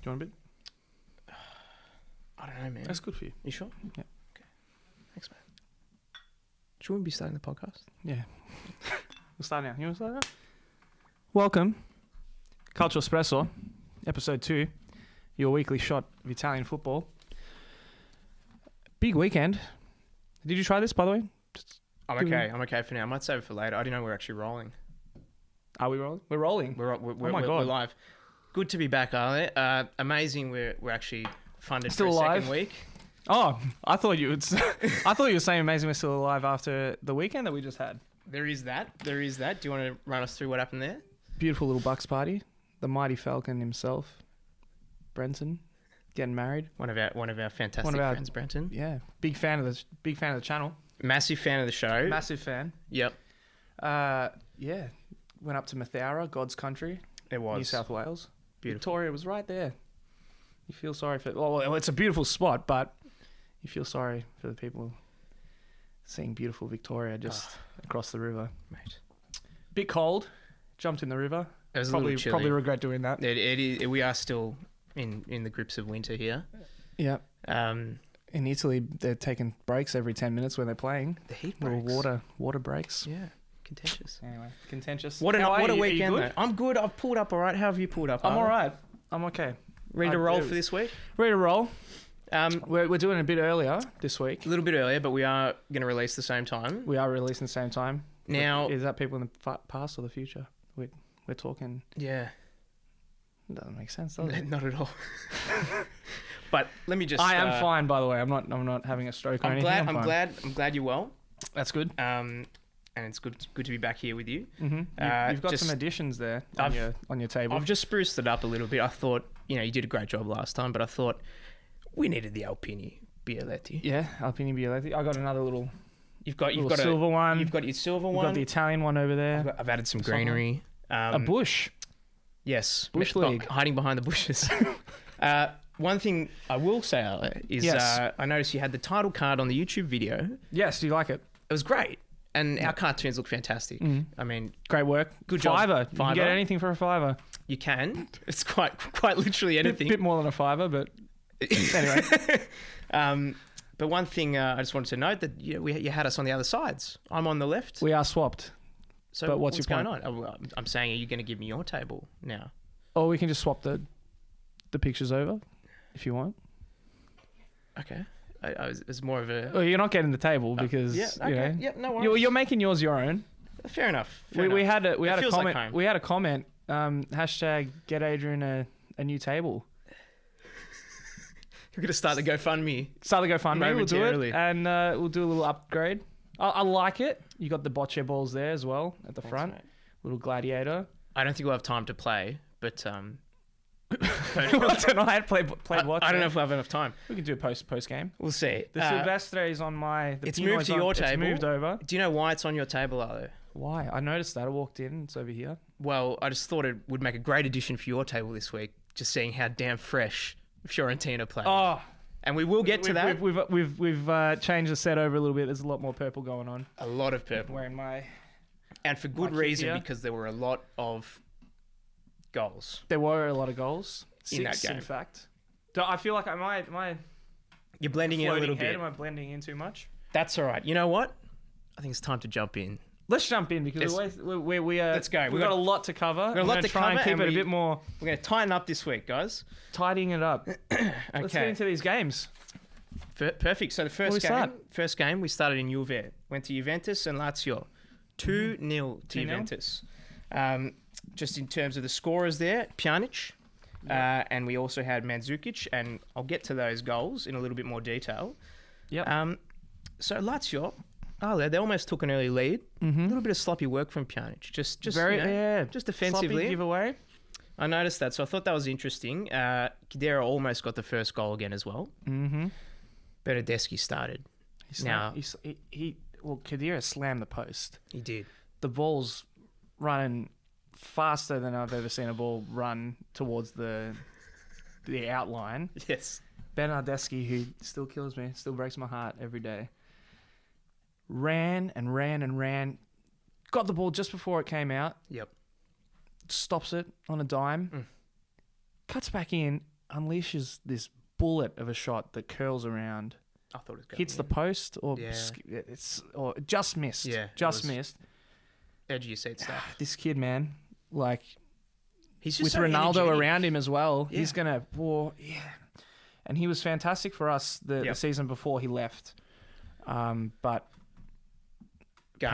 you want a bit? I don't know, man. That's good for you. You sure? Yeah. Okay. Thanks, man. Should we be starting the podcast? Yeah. We'll start now. You want to start now? Welcome. Calciospresso, episode 2. Your weekly shot of Italian football. Big weekend. Did you try this, by the way? I'm okay for now. I might save it for later. I didn't know we're actually rolling. Are we rolling? We're rolling. We're live. Good to be back, Ale. Amazing. We're actually funded still for a alive? second week. Oh, I thought you would. I thought you were saying amazing. We're still alive after the weekend that we just had. There is that. Do you want to run us through what happened there? Beautiful little Bucks party. The mighty Falcon himself, Brenton, getting married. One of our fantastic friends, Brenton. Yeah, big fan of the channel. Massive fan of the show. Massive fan. Yep. Yeah. Went up to Mathaura, God's country. It was New South Wales. beautiful. Victoria was right there. You feel sorry for. Well, it's a beautiful spot, but you feel sorry for the people seeing beautiful Victoria just across the river. Mate. Bit cold. Jumped in the river. It was probably a little chilly. Probably regret doing that. We are still in the grips of winter here. Yeah. In Italy, they're taking breaks every 10 minutes when they're playing. The heat little breaks. water breaks. Yeah. Contentious. Anyway, contentious. What a weekend, though. though. I'm good. I've pulled up all right. How have you pulled up? I'm all right. I'm okay. Ready to roll for this week? Ready to roll. We're doing it a bit earlier this week. A little bit earlier, but we are going to release the same time. We are releasing the same time. Now, is that people in the past or the future? We're talking. Yeah. It doesn't make sense, does it? Not at all. But let me just. I am fine, by the way. I'm not having a stroke or anything. I'm glad you're well. That's good. And it's good to be back here with you. Mm-hmm. You've got some additions there on your table. I've just spruced it up a little bit. I thought, you did a great job last time, but I thought we needed the Alpini Bialetti. Yeah, Alpini Bialetti. I got another little. You've got silver one. You've got your silver one. You've got the Italian one over there. I've added some greenery. A bush. Yes. Bush league. Hiding behind the bushes. One thing I will say, Ale, is yes. I noticed you had the title card on the YouTube video. Yes, do you like it? It was great. And our cartoons look fantastic. Mm. I mean... Great work. Good job. $5. You can get anything for $5. You can. It's quite literally anything. Bit more than $5, but anyway. But one thing I just wanted to note that you had us on the other sides. I'm on the left. We are swapped. So but what's going on? I'm saying, are you going to give me your table now? Or we can just swap the pictures over if you want. Okay. It's more of a... Well, you're not getting the table because no worries. You're making yours your own. Fair enough. We had a comment. Like we had a comment. Hashtag get Adrian a new table. We're gonna start the GoFundMe. We'll do it, and we'll do a little upgrade. I like it. You got the bocce balls there as well at the front. Mate. Little gladiator. I don't think we'll have time to play, but tonight play what? I don't know if we'll have enough time. We can do a post game. We'll see. The Silvestre is on my. It's moved to your table. It's moved over. Do you know why it's on your table, Arlo? Why? I noticed that. I walked in. It's over here. Well, I just thought it would make a great addition for your table this week. Just seeing how damn fresh Fiorentina play. Oh. And we will get to that. We've changed the set over a little bit. There's a lot more purple going on. A lot of purple. I'm wearing my. And for good reason, because there were a lot of goals. There were a lot of goals. 6, in that game. In fact. I feel like am I You're blending in a little bit. Am I blending in too much? That's all right. You know what? I think it's time to jump in. Let's jump in because we are. Let's go. We've got a lot to cover. We've got a lot to try cover and keep it a bit more. We're going to tighten up this week, guys. Tidying it up. Okay. Let's get into these games. Perfect. So the first game we started in Juve. Went to Juventus and Lazio. 2-0 to Juventus. Just in terms of the scorers there, Pjanic. Yeah. And we also had Mandzukic, and I'll get to those goals in a little bit more detail. Yeah. So Lazio, they almost took an early lead. Mm-hmm. A little bit of sloppy work from Pjanic, just defensively. Sloppy giveaway. I noticed that, so I thought that was interesting. Khedira almost got the first goal again as well. Mm-hmm. Bernardeschi started. Khedira slammed the post. He did. The ball's running faster than I've ever seen a ball run towards the outline. Yes. Bernardeschi, who still kills me, still breaks my heart every day, ran, got the ball just before it came out. Yep. Stops it on a dime, cuts back in, unleashes this bullet of a shot that curls around, I thought it was going hits the in. post, or Yeah. or just missed. Yeah, it just was missed. Edge of your seat stuff. This kid, man, like He's just with so Ronaldo energetic. around him as well, Yeah. he's gonna. And he was fantastic for us the Yep. season before he left. But Gun.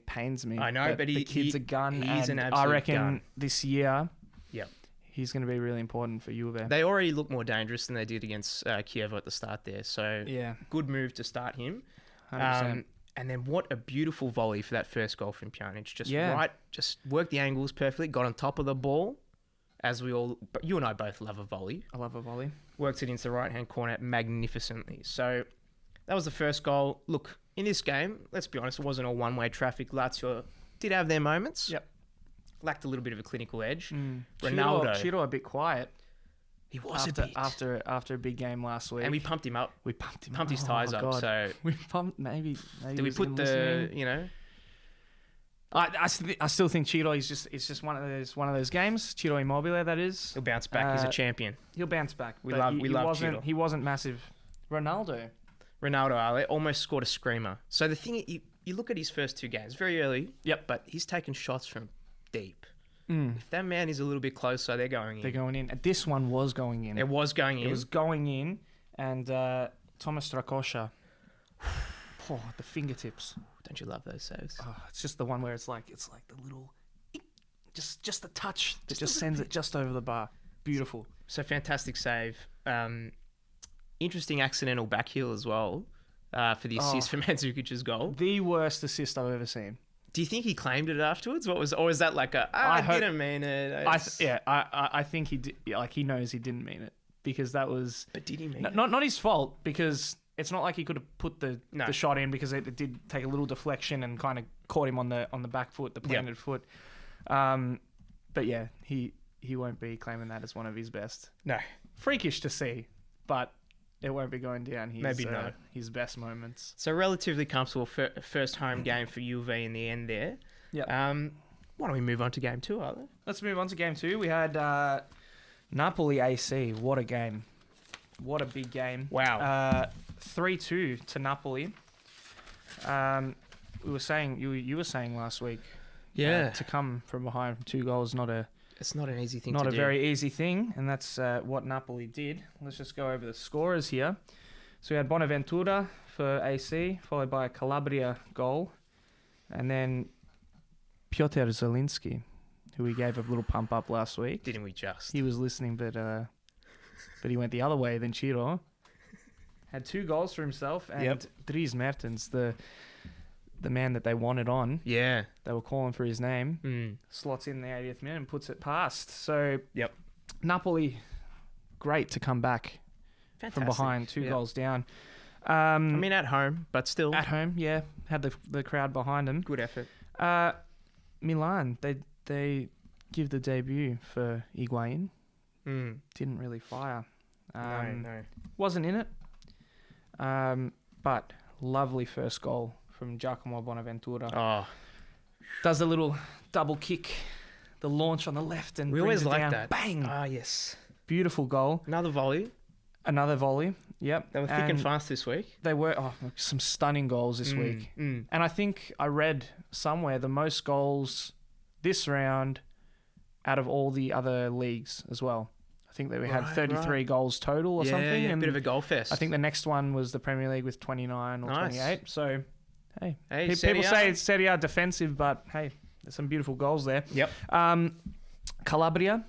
pains me. I know, that but the kid's he- a gun. he's and an I absolute reckon gun. this year, Yep. he's going to be really important for Juve. They already look more dangerous than they did against Kiev at the start there. So Yeah, good move to start him. 100%. And then what a beautiful volley for that first goal from Pjanic. Just worked the angles perfectly, got on top of the ball, as but you and I both love a volley. I love a volley. Worked it into the right-hand corner magnificently. So that was the first goal. Look, in this game, let's be honest, it wasn't all one-way traffic. Lazio did have their moments. Yep. Lacked a little bit of a clinical edge. Ronaldo, Ronaldo. Chiro a bit quiet He was after a big game last week. And we pumped him up. we pumped him, Pumped his oh tyres my up. God. So We pumped maybe. did we he's put listening. I still think Chiro is just one of those games. Chiro Immobile, that is. he'll bounce back. He's a champion. He'll bounce back. We but love Chiro. Chiro. He wasn't massive. Ronaldo. Ronaldo Ale almost scored a screamer. So the thing, you look at his first two games, very early. Yep. But he's taken shots from deep. If that man is a little bit closer, they're going in. They're going in. This one was going in. It was going in. It was going in, and Thomas Strakosha. Oh, the fingertips. Don't you love those saves? Oh, it's just the one where it's like the little, just the touch that just sends it just over the bar. Beautiful. So fantastic save. Interesting accidental back heel as well for the assist from Mandzukic's goal. The worst assist I've ever seen. Do you think he claimed it afterwards? Or was that like I didn't mean it? I think he did. Like he knows he didn't mean it because that was. But did he mean it? Not his fault because it's not like he could have put the shot in because it did take a little deflection and kind of caught him on the back foot, the planted foot. But yeah, he won't be claiming that as one of his best. No. Freakish to see, but it won't be going down his best moments. So relatively comfortable first home game for Juve in the end there. Yeah. Why don't we move on to game 2, Arlo? Let's move on to game 2. We had Napoli AC. What a game. What a big game. Wow. 3-2 to Napoli. We were saying you were saying last week. To come from behind from 2 goals, it's not an easy thing not to a do. very easy thing, and that's what Napoli did. Let's just go over the scorers here. So we had Bonaventura for AC, followed by a Calabria goal, and then Piotr Zelinski, who we gave a little pump up last week. Didn't we just? He was listening, but he went the other way than Chiro. Had 2 goals for himself, and Dries Mertens, the man that they wanted on. Yeah. They were calling for his name. Slots in the 80th minute and puts it past. So, Napoli, great to come back from behind, 2 goals down. I mean, at home, but still. At home, yeah. Had the crowd behind them. Good effort. Milan, they give the debut for Higuain. Didn't really fire. No. Wasn't in it. But lovely first goal from Giacomo Bonaventura. Oh. Does a little double kick, the launch on the left, and We brings always it like down. that. Bang! Ah, yes. Beautiful goal. Another volley. Another volley. Yep. They were thick and fast this week. They were some stunning goals this week. And I think I read somewhere the most goals this round out of all the other leagues as well. I think that we had 33 goals total or something. Yeah, and a bit of a goal fest. I think the next one was the Premier League with 29 or 28. So, hey Serie people A. say it's Serie A defensive, but hey, there's some beautiful goals there. Yep. Calabria,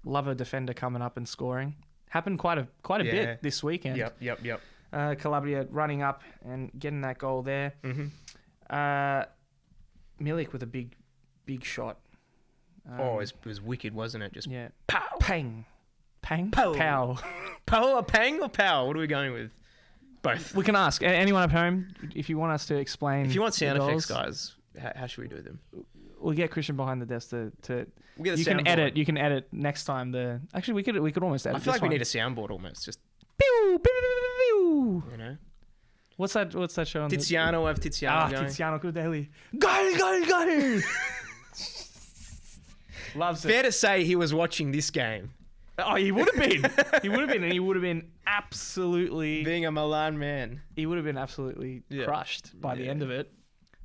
love a defender coming up and scoring. Happened quite a bit this weekend. Yep. Calabria running up and getting that goal there. Milik with a big shot. It was wicked, wasn't it? Just pow, pang, Pow. pow. pow or pang or pow? What are we going with? Both. We can ask anyone at home if you want us to explain. If you want sound the effects, goals, guys, how should we do them? we'll get Christian behind the desk to We'll get a you can soundboard. edit. You can edit next time. Actually, we could almost edit. I feel this like we one. need a soundboard almost. Just Pew, pew, pew, pew. you know, What's that show on Tiziano of Tiziano. going. Tiziano Crudeli. Goal. Loves it. Fair to say he was watching this game Oh, he would have been. He would have been, and he would have been absolutely... Being a Milan man. He would have been absolutely crushed by the Yeah. end of it.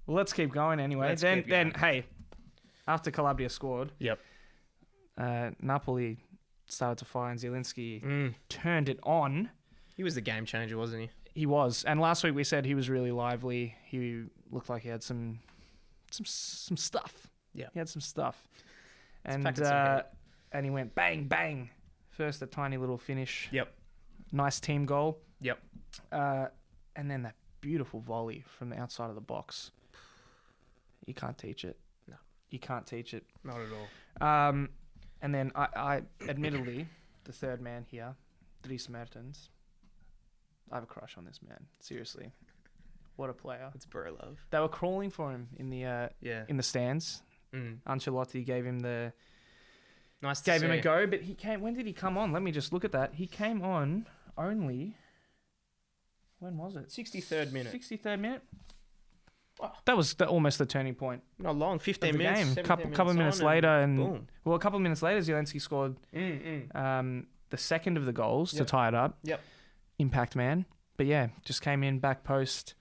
Well, let's keep going anyway. Let's Then, keep going. hey, after Calabria scored, Yep. Napoli started to fire, and Zielinski Mm. turned it on. He was the game changer, wasn't he? He was, and last week we said he was really lively. He looked like he had some stuff. Yeah. He had some stuff, packing and some heat. and he went bang bang. First a tiny little finish. Yep. Nice team goal. Yep. And then that beautiful volley from the outside of the box. You can't teach it. No. You can't teach it. Not at all. And then I admittedly, the third man here, Dries Mertens. I have a crush on this man. Seriously. What a player. It's bro love. They were crawling for him in the in the stands. Mm. Ancelotti gave him a Nice. go, but he came. When did he come on? Let me just look at that. He came on only. When was it? 63rd minute. 63rd minute. Wow. That was almost the turning point Not long. of 15 the minutes. game. 17 Couple minutes on later, and boom. well, a couple of minutes later, Zielinski scored Mm. the second of the goals to Yep. tie it up. Yep. Impact man, but yeah, just came in back post,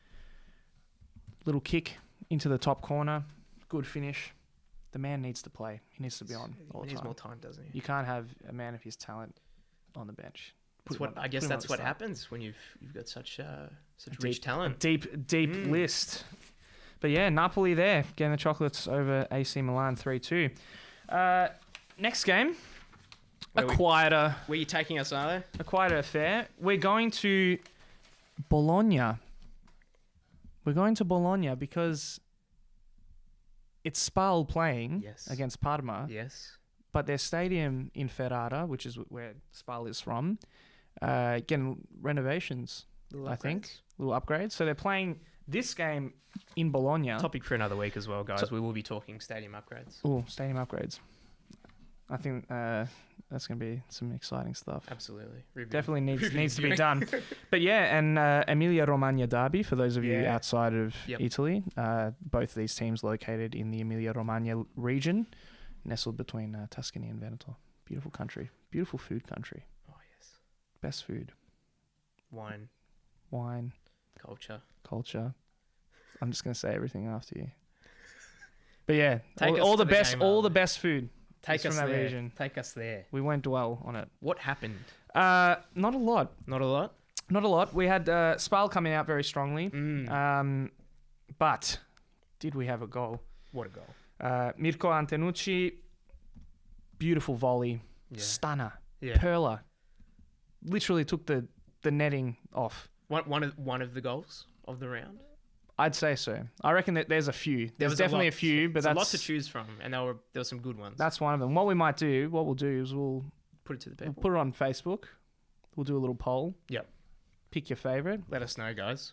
little kick into the top corner, good finish. The man needs to play. He needs to be on all He the needs time. more time, doesn't he? You can't have a man of his talent on the bench. That's Put him what on- I guess put him on that's the what start. happens when you've got such Deep- rich talent. Deep Mm. list. But yeah, Napoli there, getting the chocolates over AC Milan 3-2. Next game, Where a quieter you taking us, are affair. We're going to Bologna. We're going to Bologna because it's Spal playing Yes. against Parma, they? Yes. but their stadium in Ferrara, which is where Spal is from, getting renovations, Little I think. upgrades. little upgrades. So they're playing this game in Bologna. Topic for another week as well, guys. We will be talking stadium upgrades. Oh, stadium upgrades. I think that's going to be some exciting stuff. Absolutely. Definitely needs to be done. But yeah, and Emilia-Romagna derby, for those of you Yeah. outside of Yep. Italy. Both these teams located in the Emilia-Romagna region, nestled between Tuscany and Veneto. Beautiful country. Beautiful food country. Oh, yes. Best food. Wine, Wine, culture. culture. I'm just going to say everything after you. But yeah, Take us all to the the best, game, all Arlen. the best food. Take It's us from that there. region. Take us there. We won't dwell on it. What happened? Not a lot. Not a lot. Not a lot. We had Spal coming out very strongly. But did we have a goal? What a goal. Mirko Antenucci, beautiful volley, Yeah. stunner, Yeah. perler. Literally took the netting off. One of the goals of the round. I'd say so. I reckon that there's a few. There's was definitely a lot. few, but There's a lot that's to choose from, and there were some good ones. that's one of them. What we'll do is we'll Put it to the we'll people. put it on Facebook. We'll do a little poll. Yep. Pick your favorite. Let us know, guys.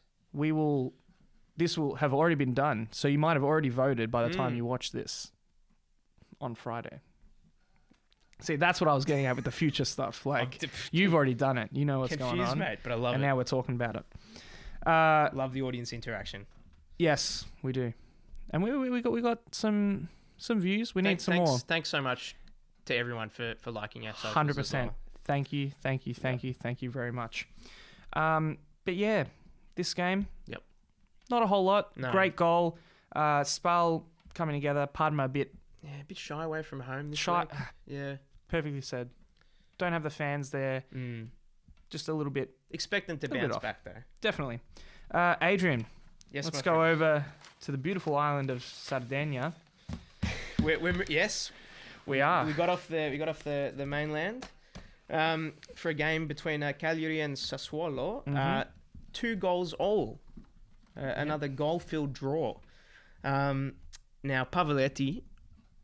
This will have already been done, so you might have already voted by the time Mm. you watch this on Friday. See, that's what I was getting at with the future stuff. Like, you've already done it. You know what's going Confused, on. mate, but I love And it. now we're talking about it. Love the audience interaction. Yes, we do. And we got some views. We need some more. Thanks so much to everyone for liking our socials 100%. as well. Thank you very much. But yeah, this game. Yep. Not a whole lot. No. Great goal. Spal coming together. Parma a bit Yeah, a bit shy away from home this shy. week. Yeah. Perfectly said. Don't have the fans there. Mm. Just a little bit. Expect them to Little bit bounce off. back, though. Definitely. Adrian, Yes, let's my go friend. over to the beautiful island of Sardinia. Yes, We are. We got off the mainland for a game between Cagliari and Sassuolo. Mhm. 2 goals all. Another goal-filled draw. Now Pavoletti,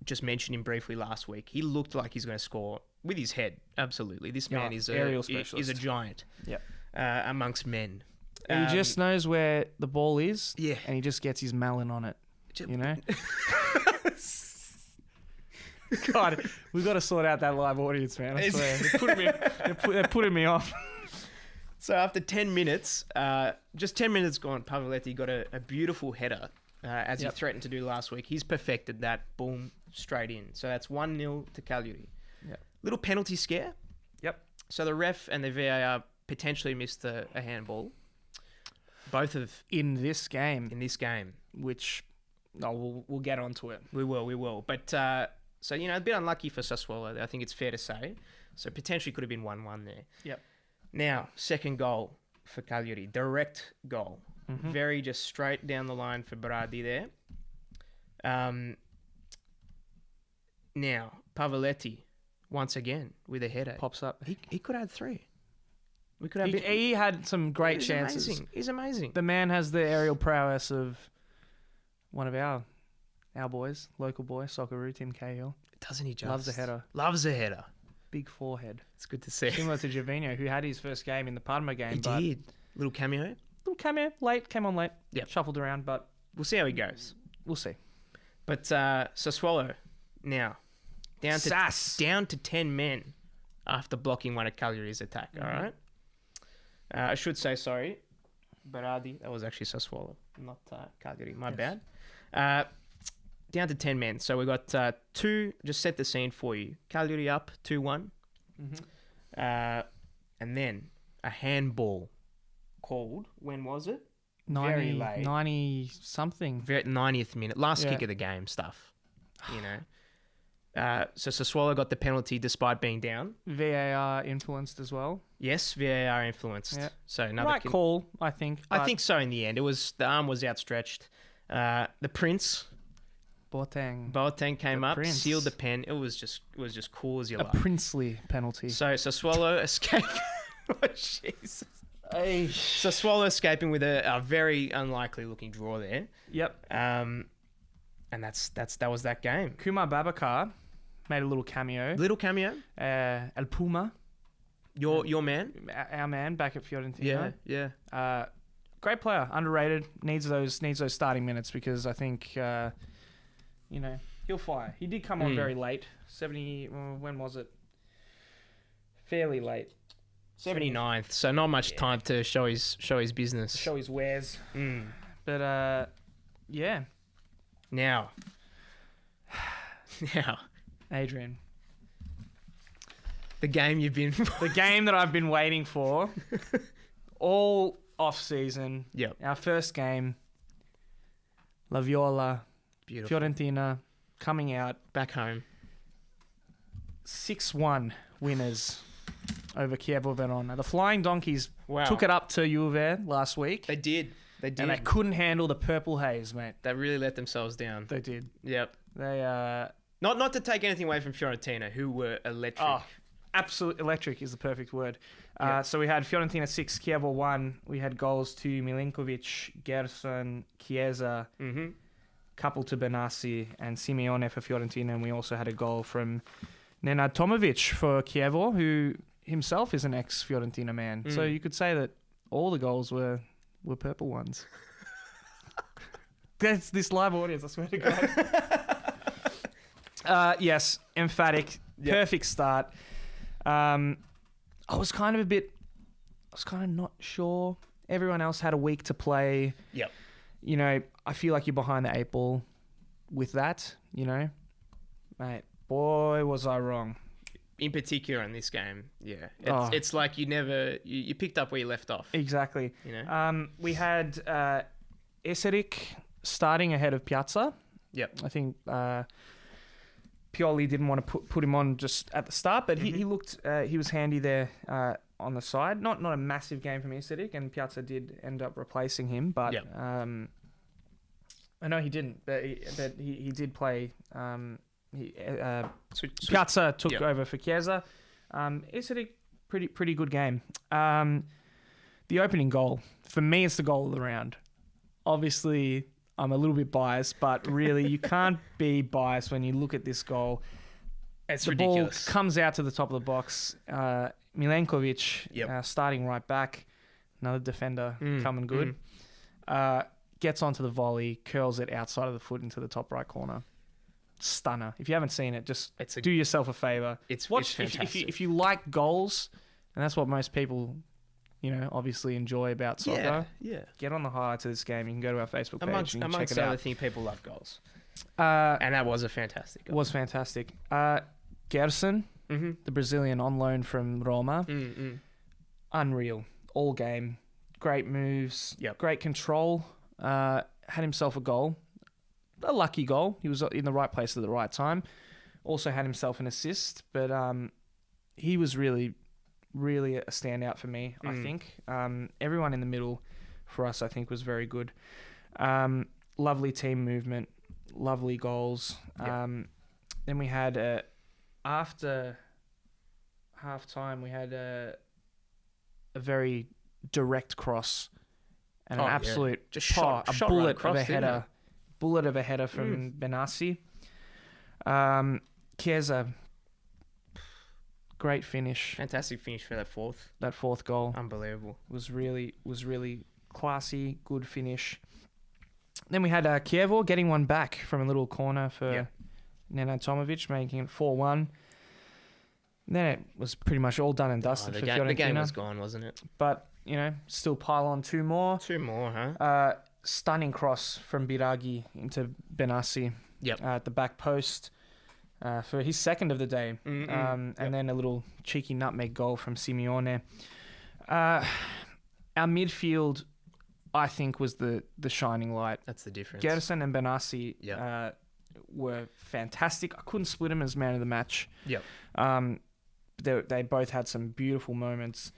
just mentioned him briefly last week. He looked like he's going to score with his head. Absolutely, this man Yeah, is aerial is a specialist. giant. Yep. Amongst men. He just knows where the ball is, yeah. and he just gets his melon on it. You know. God, we've got to sort out that live audience, man. I swear, they're putting me off. So after 10 minutes, just 10 minutes gone, Pavoletti got a beautiful header, as Yep. he threatened to do last week. He's perfected that. Boom, straight in. So that's 1-0 to Cagliari. Yep. Little penalty scare Yep. So the ref and the VAR potentially missed a handball. Both of In this game, which we'll get onto it. we will. But so a bit unlucky for Sassuolo. I think it's fair to say. So potentially could have been 1-1 there. Yep. Now second goal for Cagliari, direct goal, Mm-hmm. very just straight down the line for Berardi there. Now Pavoletti once again with a header Pops up. He could have had 3. We could have. He had some great He's chances. Amazing. He's amazing. The man has the aerial prowess of one of our boys, local boy, Socceroo, Tim Cahill. Doesn't he just? Loves a header. Big Big forehead. It's good to see. Similar to Gervinho, who had his first game in the Parma game. He did. Little cameo. Little cameo, came on late. Yep. Shuffled around, but We'll see how he goes. we'll see. But Sassuolo now down to 10 men after blocking one of Cagliari's attack. All right. I should say sorry, Berardi. That was actually Sassuolo, not Cagliari. My bad. Down to 10 men. So we got 2. Just set the scene for you. Cagliari up 2-1, and then a handball called. When was it? 90, Very late. 90 something. 90th minute, last kick of the game stuff. So Sassuolo got the penalty despite being down. VAR influenced as well. Yes, VAR influenced. Yeah. So another Right call, I think. I think so. In the end, the arm was outstretched. The Prince Boateng came up, Prince. sealed the pen. It was just cool as you a like. princely penalty. So Sassuolo escaped. Oh, Jesus. Sassuolo escaping with a very unlikely looking draw there. Yep. And that was that game. Kumar Babakar made a little cameo. El Puma, Your man. our man back at Fiorentina. Yeah. Great player, underrated. Needs those starting minutes because I think he'll fire. He did come on very late. 70. When was it? Fairly late. 79th. So not much time to show his business. Show his wares. But yeah. Now, Adrian, the game you've been the game that I've been waiting for all off season. Yep. Our first game. La Viola, Beautiful. Fiorentina, coming out Back home. 6-1 winners over Chievo Verona. The Flying Donkeys Wow. took it up to Juve last week. They did. And they couldn't handle the purple haze, mate. They really let themselves down. They did. Yep. They Not to take anything away from Fiorentina, who were electric. Oh, absolute electric is the perfect word. Yeah. So we had Fiorentina 6, Chievo 1. We had goals to Milinkovic, Gerson, Chiesa, couple to Benassi, and Simeone for Fiorentina. And we also had a goal from Nenad Tomovic for Chievo, who himself is an ex-Fiorentina man. So you could say that all the goals were purple ones. That's this live audience, I swear to God. Yes, emphatic. Yep. Perfect start. I was kind of not sure. Everyone else had a week to play. Yep. I feel like you're behind the 8 ball with that, Mate, boy, was I wrong. In particular in this game, yeah. It's like you picked up where you left off. Exactly. We had Eseric starting ahead of Piazza. Yep. I think Pioli didn't want to put him on just at the start, but he looked he was handy there on the side. Not a massive game from Eseric, and Piazza did end up replacing him, but I know he didn't, but he did play. Piazza took over for Chiesa. Eseric, pretty good game. The opening goal, for me, it's the goal of the round. Obviously, I'm a little bit biased, but really, you can't be biased when you look at this goal. It's the ridiculous. Ball comes out to the top of the box. Milenkovic, starting right back. Another defender coming good. Gets onto the volley, curls it outside of the foot into the top right corner. Stunner. If you haven't seen it, just do yourself a favor. Watch it's fantastic. if you like goals, and that's what most people, obviously enjoy about soccer. Yeah. Get on the highlights of this game. You can go to our Facebook page Amongst and check it other out. things, people love goals. And And that was a fantastic goal. was fantastic. Gerson, the Brazilian on loan from Roma. Unreal. All game. Great moves. Yep. Great control. Had himself a goal. A lucky goal. He was in the right place at the right time. Also had himself an assist. But he was really, really a standout for me, I think. Everyone in the middle for us, I think, was very good. Lovely team movement. Lovely goals. Yep. Then we had, after half-time, we had a very direct cross and an absolute just shot bullet right across, of a header. Bullet of a header from Benassi. Chiesa, great finish. Fantastic finish for that fourth. That fourth goal Unbelievable. was really classy, good finish. Then we had Chievo getting one back from a little corner for Nenad Tomovic, making it 4-1. Then it was pretty much all done and dusted for Fiorentina. The game was gone, wasn't it? But, still pile on two more. Two more, huh? Stunning cross from Biraghi into Benassi at the back post for his second of the day. And then a little cheeky nutmeg goal from Simeone. Our midfield, I think, was the shining light. That's the difference. Gerson and Benassi were fantastic. I couldn't split them as man of the match. Yep. They both had some beautiful moments.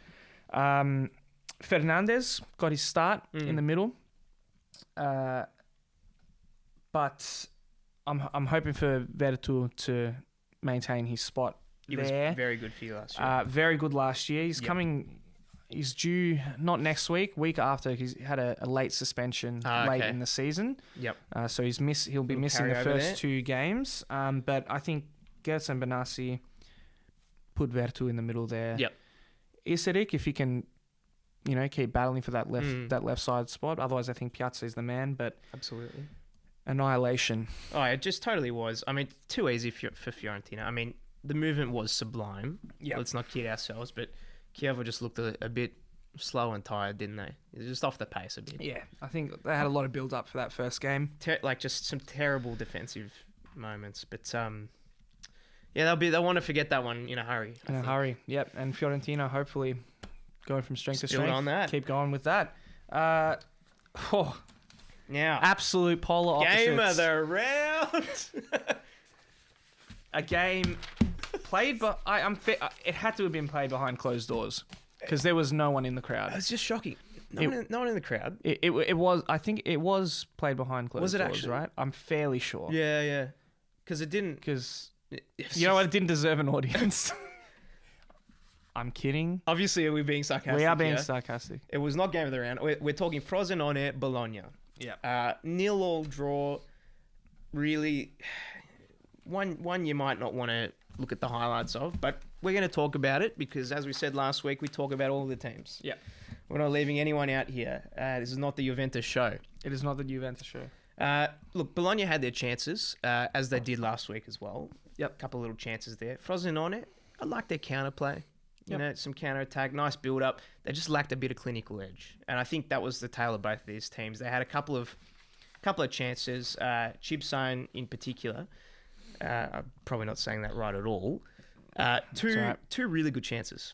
Fernandez got his start in the middle. But I'm hoping for Vertu to maintain his spot He there. was very good for you last year. Very good last year. He's coming. He's due not next week after. He's had a late suspension late in the season. Yep. So he'll be missing the first two games. But I think Gerson Benassi put Vertu in the middle there. Yep. Iseric, if he can, keep battling for that left side spot. Otherwise, I think Piazza is the man. But absolutely, annihilation. Oh, it just totally was. I mean, too easy for Fiorentina. I mean, the movement was sublime. Yeah. Let's not kid ourselves, but Chievo just looked a bit slow and tired, didn't they? Just off the pace a bit. Yeah, I think they had a lot of build up for that first game. Just some terrible defensive moments, but they'll want to forget that one in a hurry. In a hurry, yep. And Fiorentina hopefully going from strength to strength. On that. Keep going with that. Now, absolute polar opposites. Game of the round. A game played, but it had to have been played behind closed doors because there was no one in the crowd. It's just shocking. No one in the crowd. It was. I think it was played behind closed doors. Was it actually? Right? I'm fairly sure. Yeah. Because it didn't. Because you know what? It didn't deserve an audience. I'm kidding. Obviously, we're being sarcastic. We are being sarcastic. It was not game of the round. We're talking Frosinone, Bologna. Yeah. 0-0 draw. Really, one you might not want to look at the highlights of, but we're going to talk about it because, as we said last week, we talk about all the teams. Yeah. We're not leaving anyone out here. This is not the Juventus show. It is not the Juventus show. Look, Bologna had their chances, as they did last week as well. Yep. A couple of little chances there. Frosinone, I like their counterplay. Some counter-attack, nice build-up. They just lacked a bit of clinical edge. And I think that was the tale of both of these teams. They had a couple of chances. Chibsane in particular. I'm probably not saying that right at all. Two really good chances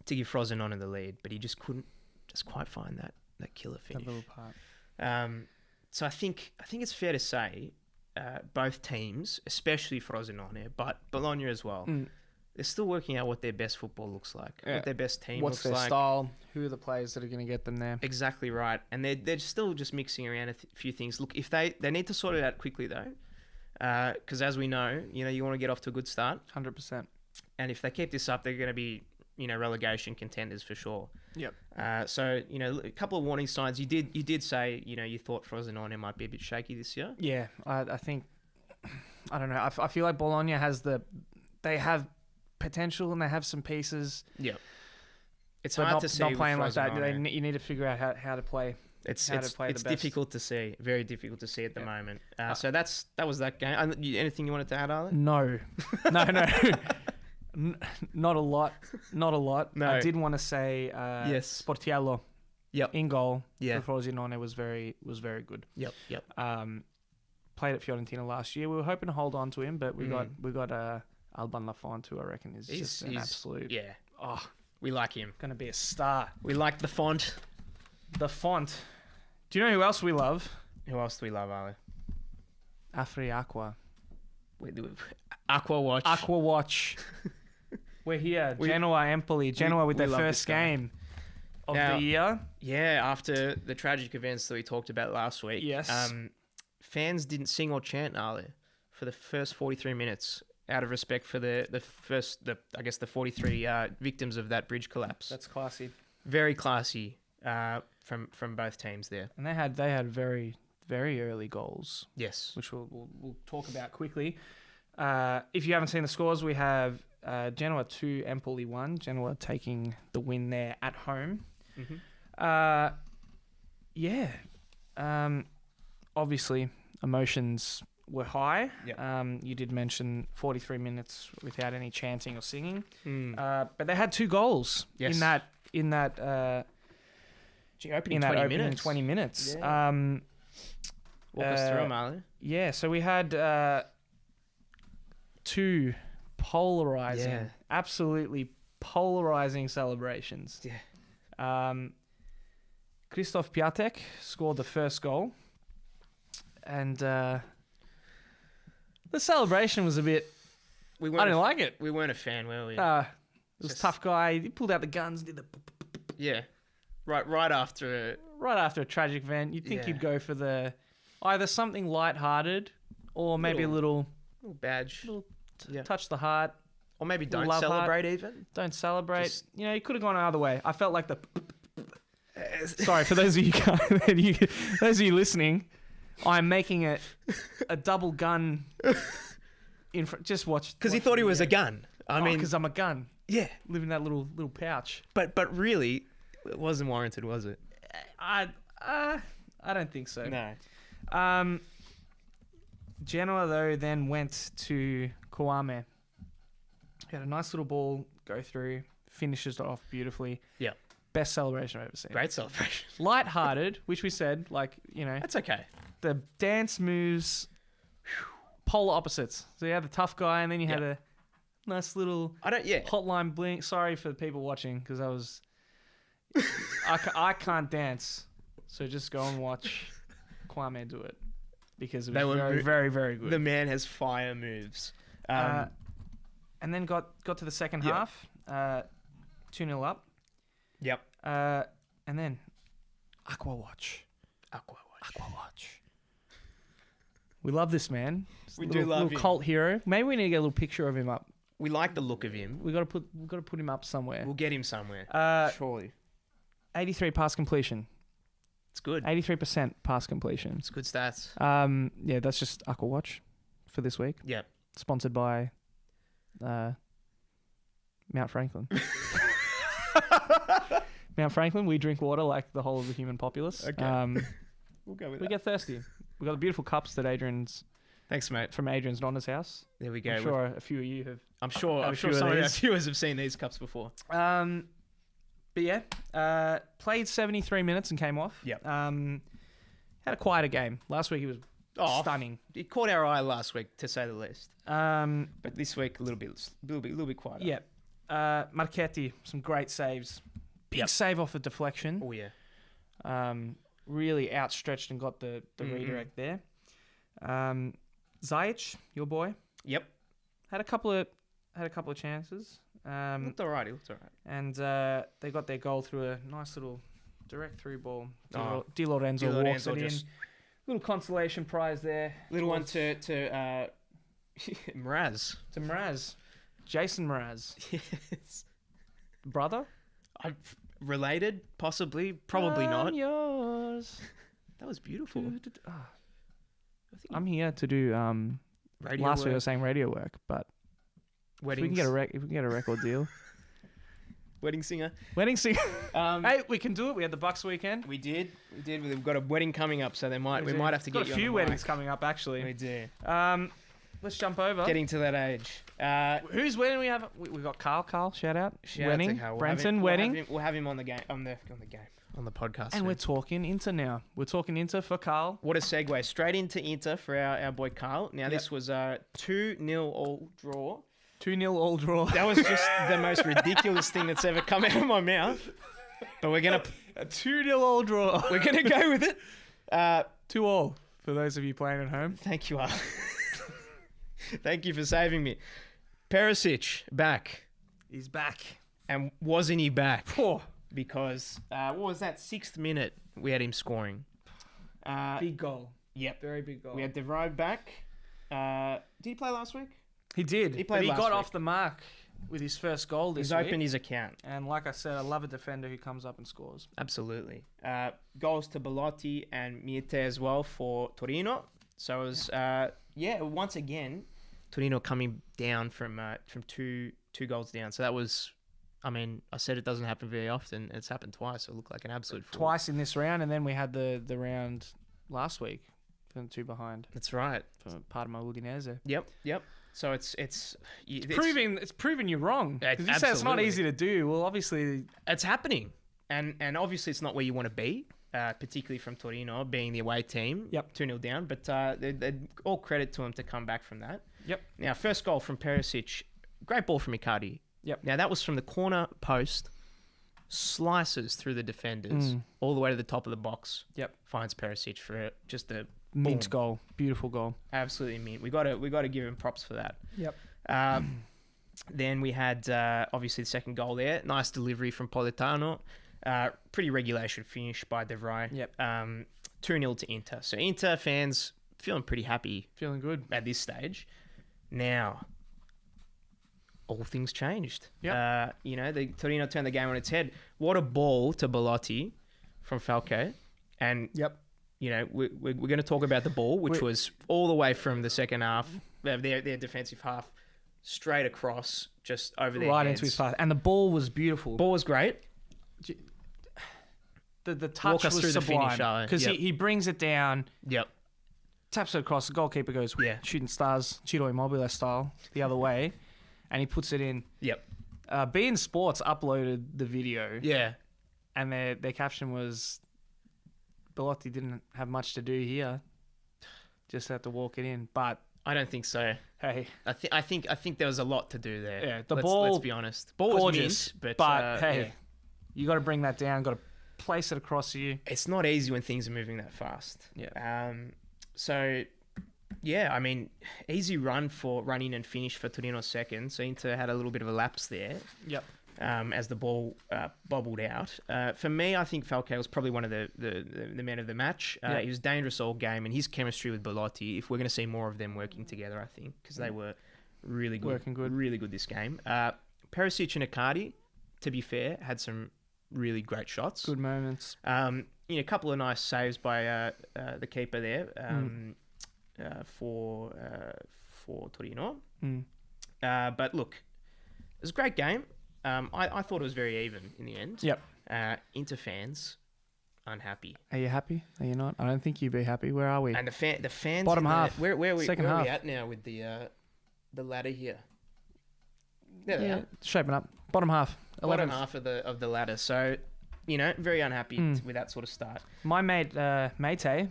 to give Frosinone the lead, but he just couldn't quite find that killer finish. That little part. So I think it's fair to say both teams, especially Frosinone, but Bologna as well, they're still working out what their best football looks like, what their best team looks like. What's their style? Who are the players that are going to get them there? Exactly right. And they're still just mixing around a few things. Look, if they need to sort it out quickly, though, because as we know, you want to get off to a good start. 100%. And if they keep this up, they're going to be, relegation contenders for sure. Yep. So, a couple of warning signs. You did say, you thought Frosinone might be a bit shaky this year. Yeah, I think, I don't know. I feel like Bologna they have potential and they have some pieces. Yep. It's hard to see. Not playing like that. You need to figure out how to play. It's difficult to see. Very difficult to see at the moment. So that was that game. Anything you wanted to add, Arlen? No. Not a lot. No. I did want to say yes. Sportiello. Yep. In goal. Yeah. For Frosinone was very good. Yep. Played at Fiorentina last year. We were hoping to hold on to him, but we got Alban Lafont, who I reckon is just an absolute... Yeah. Oh, we like him. Going to be a star. We like the font. The font. Do you know who else we love? Who else do we love, Ali? Afri Aqua. Aqua Watch. Aqua Watch. We're here. Genoa Empoli. Genoa with their first game of the year. Yeah, after the tragic events that we talked about last week. Yes. Fans didn't sing or chant, Ali, for the first 43 minutes, out of respect for the 43 victims of that bridge collapse. That's classy. Very classy from both teams there. And they had very, very early goals. Yes. Which we'll talk about quickly. If you haven't seen the scores, we have Genoa 2, Empoli 1. Genoa taking the win there at home. Mm-hmm. Obviously, emotions were high. Yep. You did mention 43 minutes without any chanting or singing. But they had 2 goals in that opening 20 minutes. Yeah. Walk us through them, Ali. Yeah, so we had 2 polarizing, absolutely polarizing celebrations. Yeah. Krzysztof Piatek scored the first goal, and the celebration was a bit... I didn't like it. We weren't a fan, were we? It was a tough guy. He pulled out the guns, did the... Yeah. Right after a tragic event. You'd think you'd go for the... Either something lighthearted or maybe a little badge. Touch the heart. Or maybe don't celebrate even. Don't celebrate. You could have gone another way. I felt like the... Sorry, for those of you those of you listening, I'm making a double gun in front. Just watch. Because he thought he was a gun. I mean... Because I'm a gun. Yeah. Live in that little pouch. But really, it wasn't warranted, was it? I don't think so. No. Genoa, though, then went to Kouame. He had a nice little ball go through, finishes it off beautifully. Yeah. Best celebration I've ever seen. Great celebration. Lighthearted, which we said, That's okay. The dance moves, polar opposites. So you had the tough guy, and then you had a nice little hotline blink. Sorry for the people watching, because I can't dance. So just go and watch Kwame do it, because it was very, very, very good. The man has fire moves. And then got to the second half, 2-0 up. Yep. And then Aqua Watch. We love this man. We do love him. Little cult hero. Maybe we need to get a little picture of him up. We like the look of him. We got to put him up somewhere. We'll get him somewhere. Surely. 83 pass completion. It's good. 83% pass completion. It's good stats. That's just Aqua Watch for this week. Yep. Sponsored by Mount Franklin. Mount Franklin, we drink water like the whole of the human populace. Okay. We'll go with that. We get thirsty. We got the beautiful cups that Thanks, mate. From Adrian's Nonna's house. There we go. I'm sure a few of you have. I'm sure some of our viewers have seen these cups before. But yeah, played 73 minutes and came off. Yep. Had a quieter game. Last week he was stunning. It caught our eye last week, to say the least. But this week a little bit quieter. Yeah. Marchetti, some great saves. Big save off a deflection. Oh yeah. Really outstretched and got the redirect there. Zajic, your boy. Yep. Had a couple of chances. Looked alright. And they got their goal through a nice little direct through ball. Di Lorenzo walks it in. Little consolation prize there. Little one to Mraz. To Mraz. Jason Mraz. Yes. Brother? Related? Possibly. Probably not. Yours. That was beautiful. I'm here to do radio last work. week I was saying radio work, but if we can get a record deal. Wedding singer. Hey, we can do it. We had the Bucks weekend. We did. We've got a wedding coming up, so we might have to get you on the mic. Got a few weddings coming up, actually. We do. Let's jump over. Getting to that age. Whose wedding we have? We got Carl. Shout out. Wedding. We'll Brenton wedding. We'll have him on the game. On the podcast. And we're talking Inter now. We're talking Inter for Carl. What a segue. Straight into Inter for our boy Carl. Now this was a 2-0 all draw 2-0 all draw. That was just the most ridiculous thing that's ever come out of my mouth. But we're gonna A 2-0 all draw. we're gonna go with it. 2-all for those of you playing at home. Thank you, Al. Thank you for saving me. Perisic back, He's back. and wasn't he back? Oh, Because what was that 6th minute? We had him scoring. big goal. Yep. Very big goal. We had De Vrij back. Did he play last week? He did. He played but he last got week. off the mark with his first goal this He's week. opened his account. And like I said, I love a defender who comes up and scores. Absolutely. Goals to Belotti and Miete as well for Torino. So it was, once again, Torino coming down from 2 goals down. So that was, I mean, I said it doesn't happen very often. It's happened twice. So it looked like an absolute fool. Twice in this round, and then we had the round last week from 2 behind That's right. for Parma Udinese. Yep. So it's Proving you wrong. Because you say it's not Absolutely. easy to do. Well, obviously, It's happening. And obviously it's not where you want to be, particularly from Torino, being the away team. Yep. 2-0 down. But they all credit to him to come back from that. Yep. Now, first goal from Perisic. Great ball from Icardi. Yep. Now, that was from the corner post. Slices through the defenders all the way to the top of the box. Yep. Finds Perisic for just a mint boom. goal, beautiful goal. Absolutely mint. We got to give him props for that. Yep. Then we had obviously the second goal there. Nice delivery from Politano. Pretty regulation finish by De Vrij. Yep. 2-0 to Inter. So Inter fans feeling pretty happy Feeling good. at this stage. Now, all things changed. Yep. The Torino turned the game on its head. What a ball to Belotti from Falco. And, Yep. we're going to talk about the ball, which was all the way from the second half, their defensive half, straight across, just over their Right heads. into his path. And the ball was beautiful. Ball was great. The touch Walk us was through the sublime. finish, Charlie. Because Yep. he brings it down, Yep. taps it across, the goalkeeper goes, Yeah. shooting stars, Ciro Immobile style, the other way, and he puts it in. Yep. beIN Sports uploaded the video, Yeah. and their caption was, Belotti didn't have much to do here, just had to walk it in. But I don't think so. hey, I think there was a lot to do there. Yeah, the let's, ball- Let's be honest. Ball gorgeous, was mint, but hey, yeah. you got to bring that down, got to place it across you. It's not easy when things are moving that fast. Yeah. So, yeah, I mean, easy run in and finish for Torino's second. So Inter had a little bit of a lapse there. Yep. As the ball bobbled out. For me, I think Falcao was probably one of the men of the match. Yeah. He was dangerous all game, and his chemistry with Belotti, if we're going to see more of them working together, I think, because they were really good. Working good. Really good this game. Perisic and Icardi, to be fair, had some really great shots. Good moments. A couple of nice saves by the keeper there for Torino. But look, it was a great game. I thought it was very even in the end. Yep. Inter fans unhappy, Are you happy? Are you not? I don't think you'd be happy. Where are we? and the fans Bottom in the- half. Where are we? Second where are we half. at now with the ladder here? There they Yeah, are. shaping up. Bottom half. Bottom 11th. half of the ladder. So, very unhappy with that sort of start. My mate, Mate.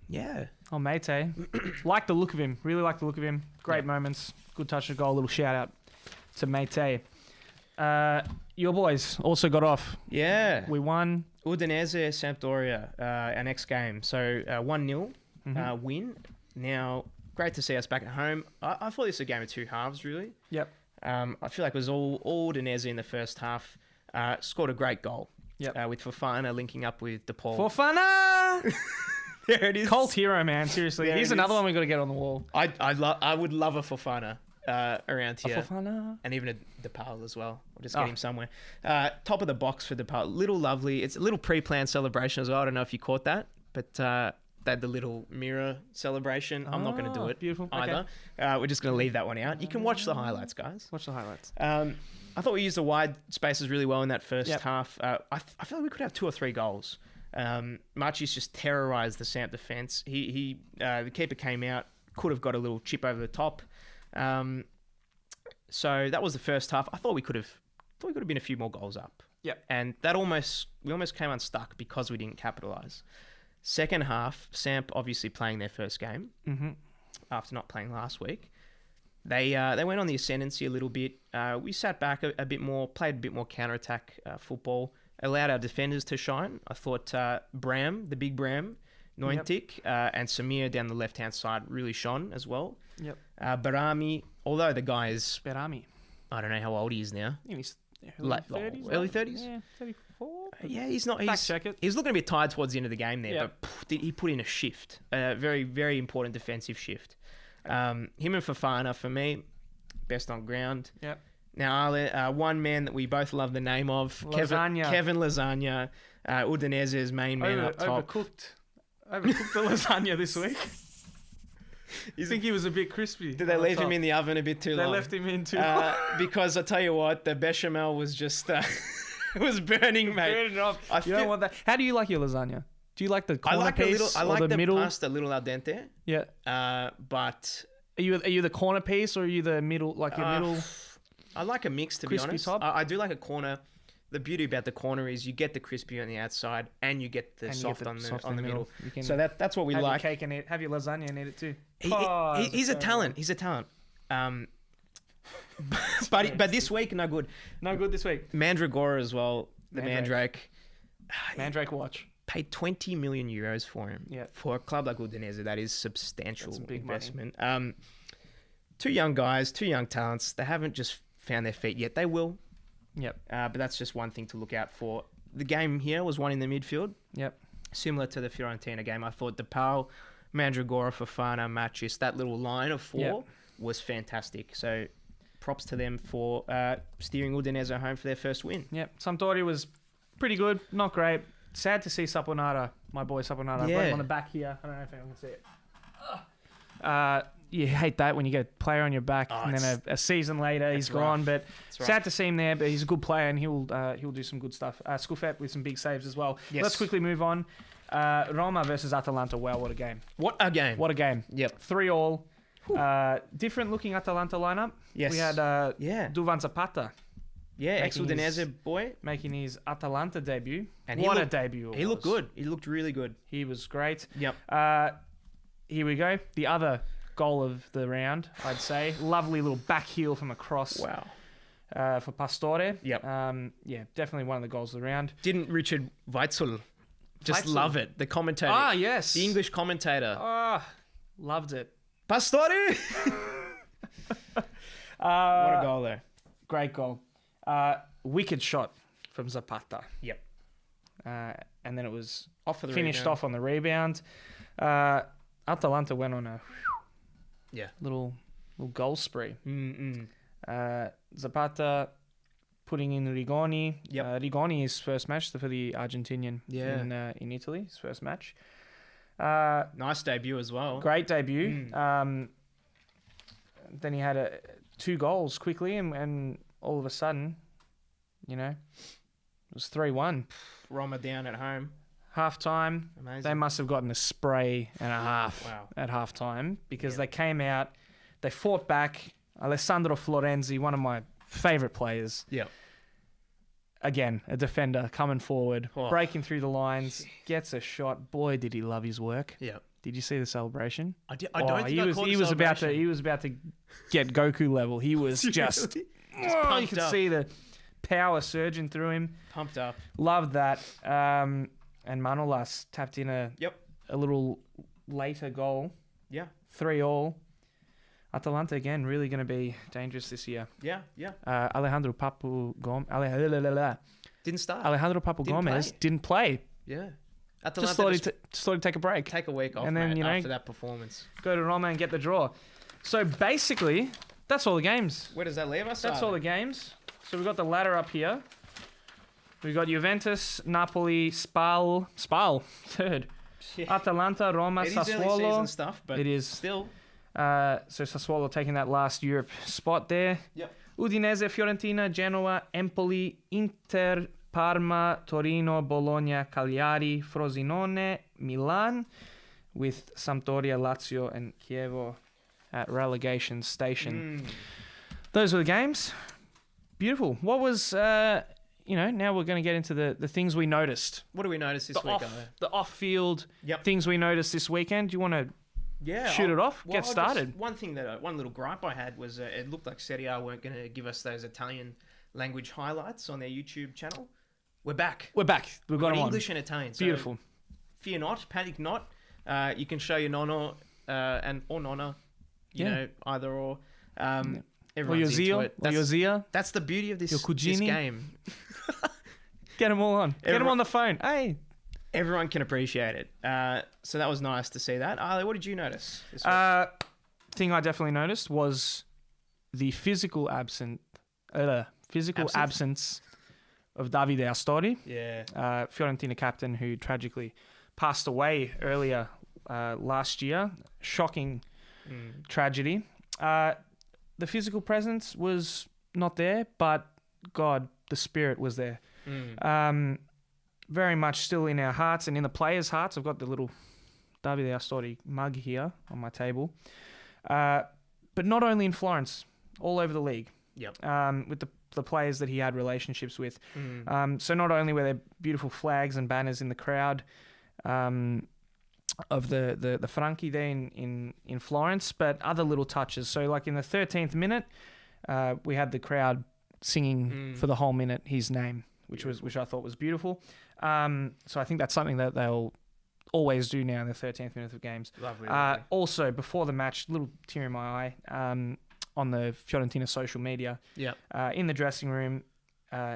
Yeah. Oh, Mate. Like the look of him. Really like the look of him. Great Yep. moments. Good touch of goal. Little shout out to Mate. Your boys also got off. Yeah. We won. Udinese, Sampdoria, our next game. So 1-0 win. Now, great to see us back at home. I thought this was a game of two halves, really. Yep. I feel like it was all Udinese in the first half. Scored a great goal. Yep. With Fofana linking up with DePaul. Fofana! There it is. Cult hero, man. Seriously. There Here's it another is. one we got to get on the wall. I would love a Fofana around here. Fofana. And even a DePaul as well. We'll just Oh. get him somewhere. Top of the box for DePaul. Little lovely. It's a little pre-planned celebration as well. I don't know if you caught that, but they had the little mirror celebration. I'm not going to do it Beautiful. either. We're just going to leave that one out. You can watch the highlights, guys. Watch the highlights. I thought we used the wide spaces really well in that first Yep. half. I feel like we could have 2 or 3 goals. Marchis just terrorised the Samp defence. The keeper came out, could have got a little chip over the top. So that was the first half. I thought we could have been a few more goals up. Yep. And we almost came unstuck because we didn't capitalise. Second half, Samp obviously playing their first game after not playing last week. They went on the ascendancy a little bit. We sat back a bit more, played a bit more counter-attack football, allowed our defenders to shine. I thought Bram, the big Bram, Nointik, and Samir down the left-hand side really shone as well. Yep. Barami, although the guy is... Berami. I don't know how old he is now. In his Early 30s? Yeah, 34. Yeah, he's not... Fact check it. He was looking a bit tired towards the end of the game there, Yep. but he put in a shift. A very, very important defensive shift. Him and Fofana, for me, best on ground. Yep. Now, one man that we both love the name of, Lasagna. Kevin Lasagna, Udinese's main man up top. Overcooked the lasagna this week. You think he was a bit crispy? Did they leave him in the oven a bit too long? They left him in too long. Because I tell you what, the bechamel was just... it was burning, mate. Burning off. You don't want that. How do you like your lasagna? Do you like the corner piece I like or the middle? pasta a little al dente. Yeah. But... Are you the corner piece or are you the middle, like your middle? I like a mix, to be crispy honest. top? I do like a corner. The beauty about the corner is you get the crispy on the outside and you get the soft on the middle. So that's what we have like. Your cake and eat, have your lasagna and eat it too. He's a talent. He's a talent. But this week, no good. No good this week. Mandragora as well. The Mandrake. Mandrake watch. Paid 20 million euros for him. Yeah. For a club like Udinese, that is substantial big investment. Two young guys, two young talents. They haven't just found their feet yet. They will. Yep. But that's just one thing to look out for. The game here was one in the midfield. Yep. Similar to the Fiorentina game. I thought DePaul, Mandragora, Fofana, Machis, that little line of four was fantastic. So props to them for steering Udinese home for their first win. Yep. Sampdoria was pretty good. Not great. Sad to see Saponara, my boy Saponara. Yeah. I've got him on the back here. I don't know if anyone can see it. You hate that when you get a player on your back and then a season later he's gone. But sad to see him there, but he's a good player and he'll do some good stuff. Scuffet with some big saves as well. Yes. Let's quickly move on. Roma versus Atalanta. Wow, what a game. What a game. What a game. Yep. 3-3. Different looking Atalanta lineup. Yes. We had Duvan Zapata. Yeah, ex-Udinese boy. Making his Atalanta debut. And what a debut. He looked good. He looked really good. He was great. Yep. Here we go. The other goal of the round, I'd say. Lovely little back heel from across. Wow. For Pastore. Yep. Yeah, definitely one of the goals of the round. Didn't Richard Weitzel just love it? The commentator. Ah, yes. The English commentator. Ah, loved it. Pastore! What a goal there. Great goal. Wicked shot from Zapata. Yep. And then it was Off for the finished rebound. off on the rebound. Atalanta went on a little goal spree. Zapata putting in Rigoni. Yep. Rigoni, his first match for the Argentinian in Italy, his first match. Nice debut as well. Great debut. Then he had 2 goals quickly, and all of a sudden, it was 3-1. Roma down at home. Half time, Amazing. they must have gotten a spray and a half at half time because they came out, they fought back. Alessandro Florenzi, one of my favourite players. Yeah. Again, a defender coming forward, breaking through the lines, gets a shot. Boy, did he love his work. Yeah. Did you see the celebration? I don't think I caught the he was about to get Goku level. He was just you could see the power surging through him. Pumped up. Loved that. And Manolas tapped in a little later goal. Yeah. 3-3. Atalanta again, really going to be dangerous this year. Yeah. Alejandro Papu Gomez. Didn't start. Alejandro Papu Gomez didn't play. Yeah. Just thought he'd take a break. Take a week off, and then, after that performance. Go to Roma and get the draw. So basically, that's all the games. Where does that leave us? That's all the games. So we've got the ladder up here. We've got Juventus, Napoli, Spal, third. Yeah. Atalanta, Roma, Sassuolo. Sassuolo. It is early season stuff, but it is. Still. So Sassuolo taking that last Europe spot there. Yep. Udinese, Fiorentina, Genoa, Empoli, Inter, Parma, Torino, Bologna, Cagliari, Frosinone, Milan, with Sampdoria, Lazio, and Chievo at relegation station. Those were the games. Beautiful. What was, now we're going to get into the things we noticed. What do we notice this week? The off-field things we noticed this weekend. Do you want to shoot it off, get started. One little gripe I had was it looked like Serie A weren't going to give us those Italian language highlights on their YouTube channel. We're back. We've got English and Italian. So beautiful. Fear not, panic not. You can show your nonno or nonna, you know, either or. Or your zio, or your zia. That's the beauty of this game. Get them all on. Get them on the phone. Hey. Everyone can appreciate it. So that was nice to see that. Ali, what did you notice this week? Thing I definitely noticed was the physical absence of Davide Astori. Yeah. Fiorentina captain who tragically passed away earlier last year. Shocking tragedy. The physical presence was not there, but God, the spirit was there. Very much still in our hearts and in the players' hearts. I've got the little Davide Astori mug here on my table. But not only in Florence, all over the league. Yep. With the players that he had relationships with. So not only were there beautiful flags and banners in the crowd of the Franchi there in Florence, but other little touches. So like in the 13th minute, we had the crowd singing for the whole minute his name, which I thought was beautiful. So I think that's something that they'll always do now in the 13th minute of games. Lovely. Also, before the match, little tear in my eye, on the Fiorentina social media. Yeah. In the dressing room,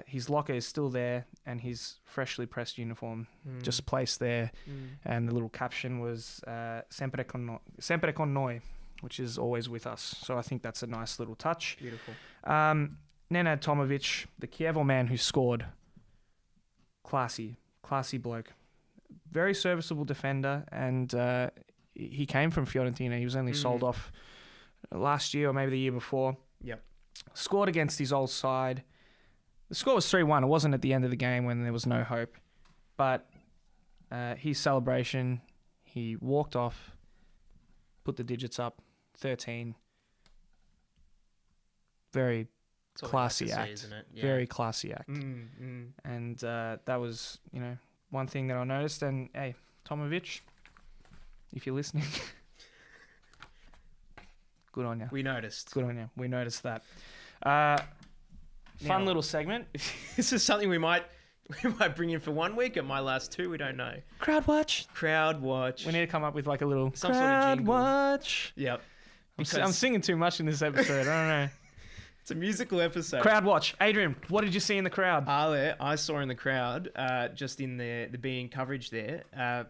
his locker is still there and his freshly pressed uniform just placed there. And the little caption was sempre con noi, which is always with us. So I think that's a nice little touch. Beautiful. Nenad Tomovic, the Kievo man who scored. Classy bloke. Very serviceable defender, and he came from Fiorentina. He was only sold off last year or maybe the year before. Yep. Scored against his old side. The score was 3-1. It wasn't at the end of the game when there was no hope. But his celebration, he walked off, put the digits up, 13. Very classy act. Isn't it? Yeah. Very classy act. And that was, one thing that I noticed. And hey, Tomovic, if you're listening, good on you. We noticed. Good on you. We noticed that. Fun little segment. This is something we might bring in for 1 week. It might last 2. We don't know. Crowd watch. We need to come up with like a little some crowd sort of jingle. Watch. Yep. I'm singing too much in this episode. I don't know. It's a musical episode. Crowd watch. Adrian, what did you see in the crowd? I saw in the crowd, just in the beIN coverage there. I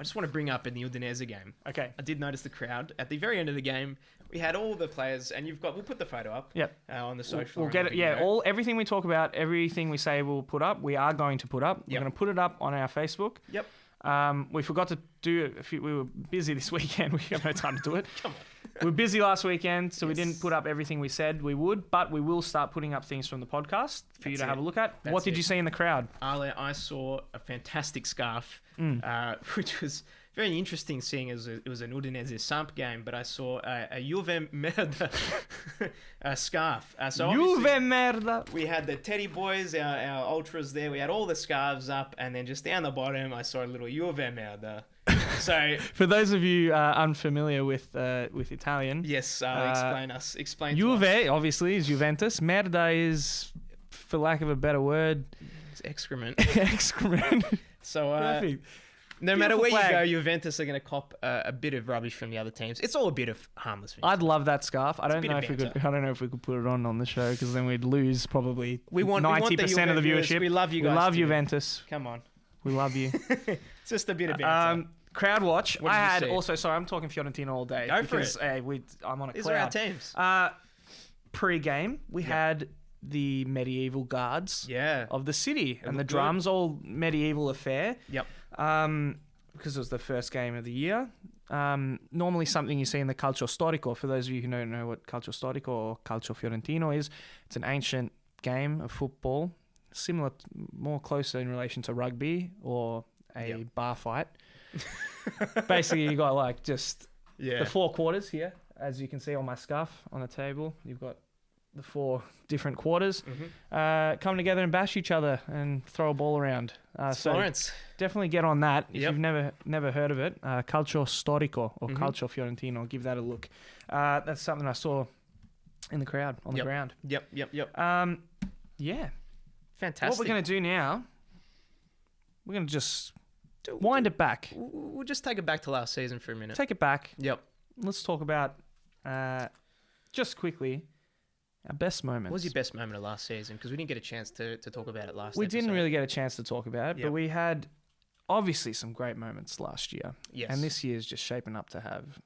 just want to bring up in the Udinese game. Okay. I did notice the crowd at the very end of the game. We had all the players, and we'll put the photo up. Yep. On the social. We'll get it. Yeah. Everything we talk about, everything we say, we'll put up. We are going to put up. We're going to put it up on our Facebook. Yep. We forgot to do it. We were busy this weekend. We have no time to do it. Come on. We were busy last weekend, so we didn't put up everything we said we would, but we will start putting up things from the podcast for you to have a look at. What did you see in the crowd? Ale, I saw a fantastic scarf, which was very interesting seeing as it was an Udinese Samp game, but I saw a Juve Merda scarf. So Juve Merda! We had the Teddy Boys, our ultras there. We had all the scarves up, and then just down the bottom, I saw a little Juve Merda. So, for those of you unfamiliar with Italian, yes, explain. Juve obviously is Juventus. Merda is, for lack of a better word, it's excrement. Excrement. So, perfect. No matter where you go, Juventus are going to cop a bit of rubbish from the other teams. It's all a bit of harmless. I'd love that scarf. I don't know if we could put it on the show because then we'd lose probably 90% of the viewership. We love you guys. We love Juventus. Come on. We love you. It's just a bit of banter. Crowd watch. I had also. Sorry, I'm talking Fiorentina all day. Go for it. I'm on a These cloud. are our teams. Pre-game, we had the medieval guards. Of the city, and the drums, all medieval affair. Yep. Because it was the first game of the year. Normally something you see in the Calcio Storico. For those of you who don't know what Calcio Storico or Calcio Fiorentino is, it's an ancient game of football, similar, more closer in relation to rugby or a bar fight. Basically, you got like just the 4 quarters here, as you can see on my scarf on the table. You've got the 4 different quarters, Mm-hmm. come together and bash each other and throw a ball around. So Florence. definitely get on that if Yep. you've never heard of it. Calcio Storico or Mhm. Calcio Fiorentino. Give that a look. That's something I saw in the crowd on the ground. Yep. Yeah. Fantastic. What we're going to do now, we're going to just wind it back. We'll just take it back to last season for a minute. Take it back. Yep. Let's talk about, just quickly, our best moments. What was your best moment of last season? Because we didn't get a chance to talk about it last We episode. didn't really get a chance to talk about it, Yep. but we had obviously some great moments last year. Yes. And this year's just shaping up to have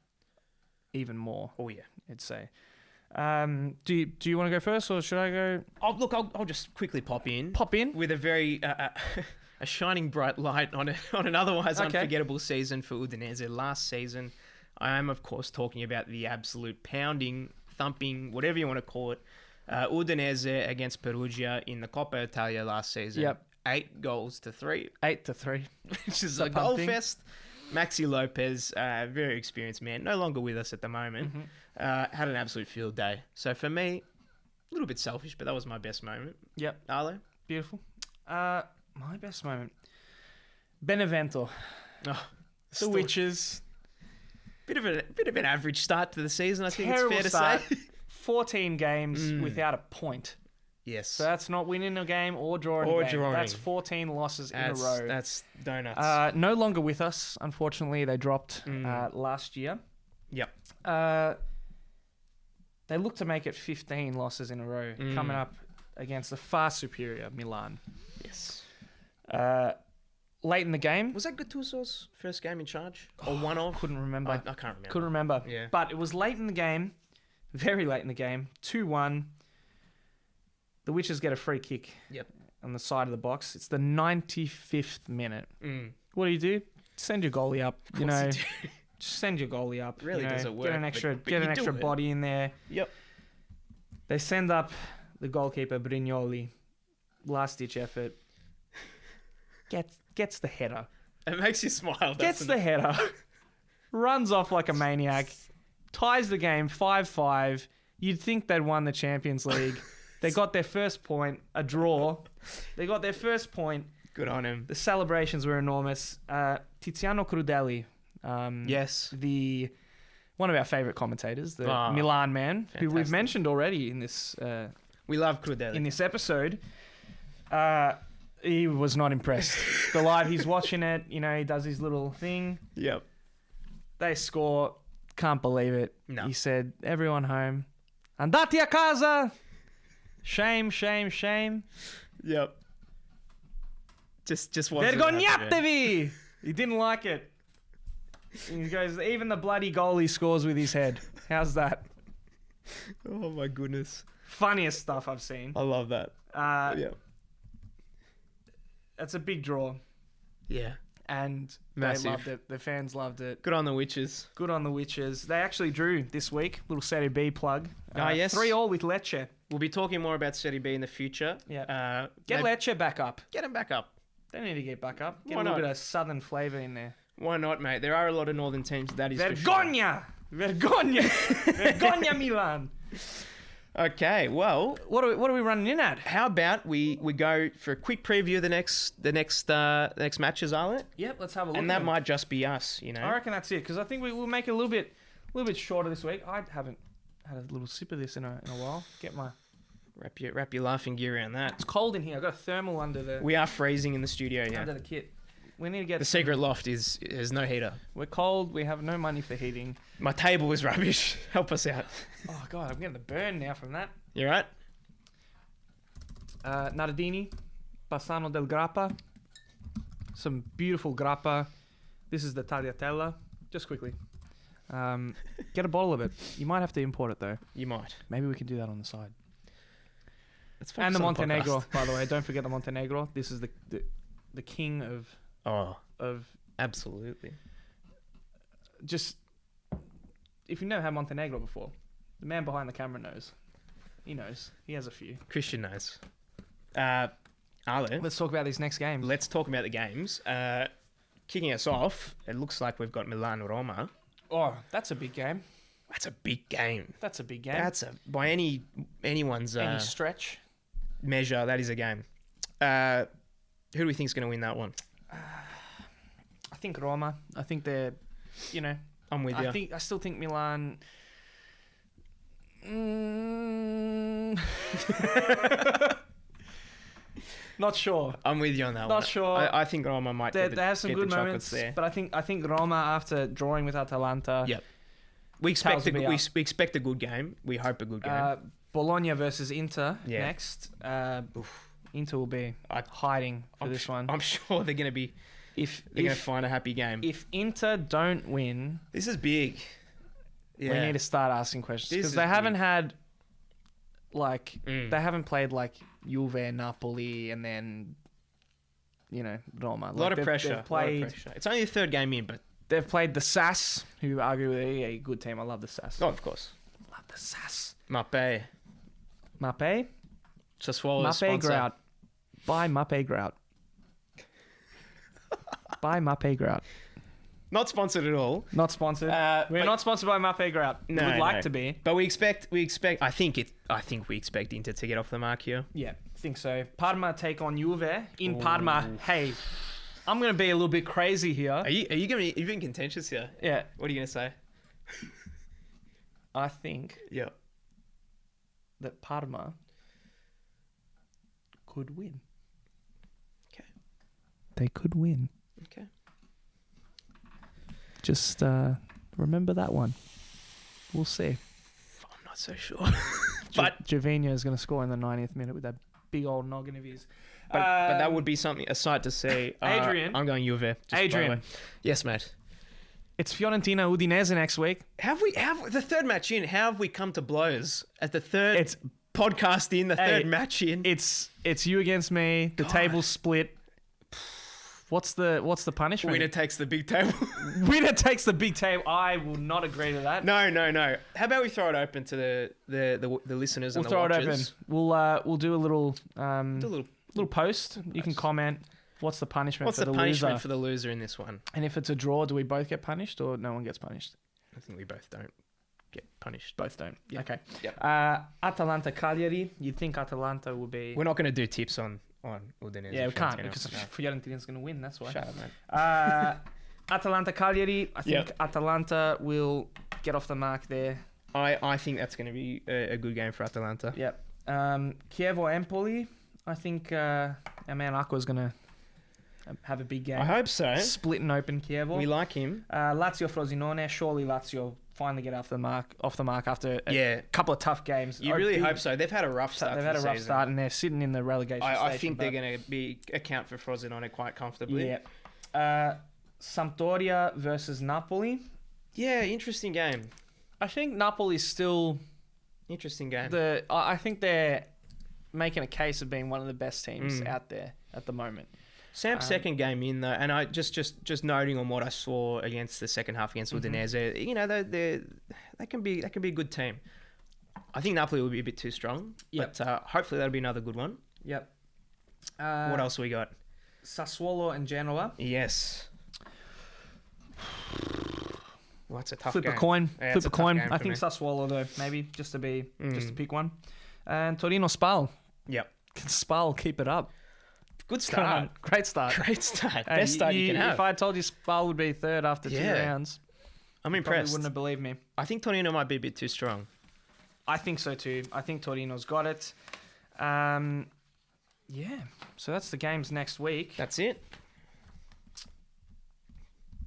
even more, Oh, yeah. I'd say. Do you want to go first or should I go? I'll just quickly pop in. Pop in. With a very... a shining bright light on an otherwise Okay. unforgettable season for Udinese last season. I am, of course, talking about the absolute pounding, thumping, whatever you want to call it, Udinese against Perugia in the Coppa Italia last season. Yep. 8-3, 8-3. which is The a goal pumping. fest. Maxi Lopez, very experienced man, no longer with us at the moment, had an absolute field day. So for me, a little bit selfish, but that was my best moment. Yep. Arlo? Beautiful. My best moment. Benevento. Oh, The still- Witches. Bit of an average start to the season, I think Terrible it's fair to start. say. 14 games without a point. Yes. So that's not winning a game or drawing Or a game. drawing. That's 14 losses in a row. That's donuts. No longer with us, unfortunately. They dropped last year. Yep. They look to make it 15 losses in a row, coming up against the far superior Milan. Yes. Late in the game, Was that Gattuso's first game in charge? Or one of? couldn't remember. I can't remember. Couldn't remember. Yeah. But it was late in the game, very late in the game, 2-1. The Witches get a free kick Yep. on the side of the box. It's the 95th minute. Mm. What do? Send your goalie up. You course know, you do. just send your goalie up. Really you know, doesn't work, Get an but extra, you get an do extra it. body in there. Yep. They send up the goalkeeper Brignoli. Last ditch effort. Gets the header. It makes you smile. Gets doesn't the it? header. Runs off like a maniac. Ties the game 5-5. You'd think they'd won the Champions League. They got their first point, a draw. They got their first point. Good on him. The celebrations were enormous. Tiziano Crudeli, Yes. one of our favourite commentators, the Ah, Milan man, who we've fantastic. mentioned already in this We love Crudeli. episode. He was not impressed. The live, he's watching it. You know, he does his little thing. Yep. They score. Can't believe it. No. He said, "Everyone home. Andate a casa." Shame, shame, shame. Yep. Just wasn't happy, man. Vergognatevi! He didn't like it. He goes, even the bloody goalie scores with his head. How's that? Oh my goodness. Funniest stuff I've seen. I love that. Yeah. That's a big draw. Yeah. And Massive. they loved it. The fans loved it. Good on the Witches. Good on the Witches. They actually drew this week. Little Serie B plug. Yes. 3-3 with Lecce. We'll be talking more about Serie B in the future. Yeah. Get maybe- Lecce back up. Get him back up. They need to get back up. Get Why a little not? bit of southern flavour in there. Why not, mate? There are a lot of northern teams. That is for sure. Vergogna! Vergogna! Vergogna Milan! Okay, well, What are we running in at? how about we go for a quick preview of the next matches, Arlet? Yep, let's have a look. And at that them. might just be us, you know. I reckon that's it because I think we'll make it a little bit shorter this week. I haven't had a little sip of this in a while. Get my. Wrap your laughing gear around that. It's cold in here. I've got a thermal under the We are freezing in the studio, yeah. under the kit. We need to get. The secret loft is no heater. We're cold. We have no money for heating. My table is rubbish. Help us out. Oh god, I'm getting the burn now from that. You right? Nardini, Bassano del Grappa. Some beautiful grappa. This is the tagliatella. Just quickly. Get a bottle of it. You might have to import it though. You might. Maybe we can do that on the side. Let's And the focus on Montenegro, podcast. by the way. Don't forget the Montenegro. This is the king Oh, of absolutely. just. If you've never had Montenegro before, the man behind the camera knows. He knows. He has a few. Christian knows. Arlo, Let's talk about these next games. let's talk about the games. Kicking us off, it looks like we've got Milan Roma. Oh, that's a big game. That's a big game. That's a big game. That's by anyone's Any stretch. measure, that is a game. Who do we think is going to win that one? I think Roma. I think they're, I'm with you. I still think Milan. Not sure. I'm with you on that one. Not sure. I think Roma might They have some good moments there. but I think Roma, after drawing with Atalanta. Yep. We expect a good game. We hope a good game. Bologna versus Inter next. Inter will be hiding for this one. I'm sure they're going to be. They're going to find a happy game. If Inter don't win, this is big. We need to start asking questions because they haven't had they haven't played like Juve, Napoli, and then Roma. A lot of pressure. It's only the third game in, but they've played the SAS, who arguably a good team. I love the SAS. Oh, of course. Love the SAS. Mappe. Sassuolo's sponsor. Grout. Buy Mappe Grout. Buy Mappe Grout. Not sponsored at all. Not sponsored. We're not sponsored by Mappe Grout. No, we would like to be. But we expect. I think we expect Inter to get off the mark here. Yeah, I think so. Parma take on Juve in Parma. Hey, I'm gonna be a little bit crazy here. Are you gonna be even contentious here? Yeah. What are you gonna say? I think. Yeah. That Parma could win. Okay. They could win. Okay. Just remember that one. We'll see. I'm not so sure. But Jovino is going to score in the 90th minute with that big old noggin of his. But that would be a sight to see. Adrian. I'm going Juve. Adrian. Yes, mate. It's Fiorentina Udinese next week. Have the third match in? How have we come to blows at the third podcast in, the third match in? It's you against me. The table's split. What's the punishment? Winner takes the big table. Winner takes the big table. I will not agree to that. No. How about we throw it open to the listeners and the watchers? We'll throw it open. We'll do a little post. You can comment. What's the punishment for the loser? What's the punishment for the loser in this one? And if it's a draw, do we both get punished or no one gets punished? I think we both don't get punished. Both don't. Yeah. Okay. Yep. Atalanta Cagliari. You'd think Atalanta would be. We're not going to do tips on Udinese. Yeah, we can't because Fiorentina's going to win. That's why. Shut up, mate. Atalanta Cagliari. I think Atalanta will get off the mark there. I think that's going to be a good game for Atalanta. Yep. Chievo Empoli. I think our man Aqua's going to have a big game. I hope so. Splitting open Chievo. We like him. Lazio Frosinone. Surely Lazio finally get off the mark after a couple of tough games. You really hope so. They've had a rough start. They've had a rough start and they're sitting in the relegation station. I think they're going to account for Frosinone quite comfortably. Yeah. Sampdoria versus Napoli. Yeah, interesting game. I think Napoli's still interesting game. I think they're making a case of being one of the best teams out there at the moment. Sam's second game in though, and I just noting on what I saw against the second half against Udinese, they can be a good team. I think Napoli will be a bit too strong, but hopefully that'll be another good one. Yep. What else we got? Sassuolo and Genoa. Yes. Well, that's a tough game. Flip a coin. I think Sassuolo though, maybe just to pick one. And Torino Spal. Yep. Can Spal keep it up? Good start. Great start. Best start you can have. If I told you Spal would be third after 2 rounds, I'm impressed. You wouldn't have believed me. I think Torino might be a bit too strong. I think so too. I think Torino's got it. So that's the games next week. That's it.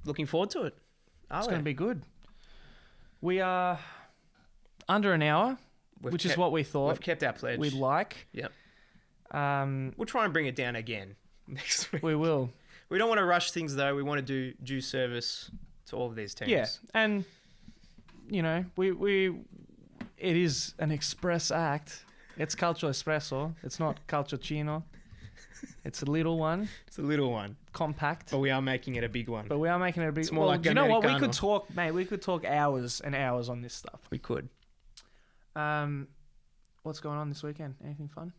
Looking forward to it. It's going to be good. We are under an hour, which is what we thought. We've kept our pledge. We'd like. Yep. We'll try and bring it down again next week. We will. We don't want to rush things though. We want to do due service to all of these teams. Yeah, and we it is an express act. It's Calciospresso. It's not Calciocino. It's a little one. It's a little one. Compact. But we are making it a big one. It's more like you know what? We could Americano. talk, mate. We could talk hours and hours on this stuff. We could. What's going on this weekend? Anything fun?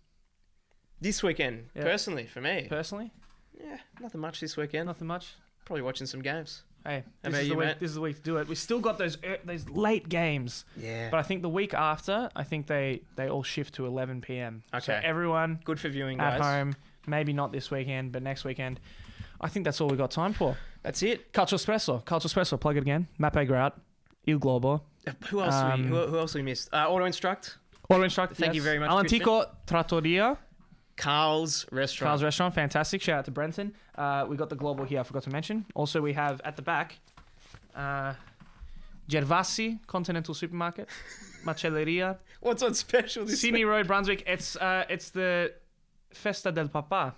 This weekend, personally, for me. Personally? Yeah, nothing much this weekend. Nothing much? Probably watching some games. Hey, How this about is the you, week. Matt? This is the week to do it. We still got those late games. Yeah. But I think the week after, I think they all shift to 11 p.m. So Okay. everyone Good for viewing, at guys. home, maybe not this weekend, but next weekend. I think that's all we got time for. That's it. Calciospresso, plug it again. Mappe Grout, Il Globo. Who else? Who else we missed? Auto Instruct. Auto Instructor, Thank you very much, Alantico Trattoria. Carl's Restaurant. Carl's Restaurant, fantastic. Shout out to Brenton. We got the Global here, I forgot to mention. Also, we have at the back, Gervasi Continental Supermarket, Macelleria, What's on special this Simi Road, Brunswick. It's the Festa del Papa.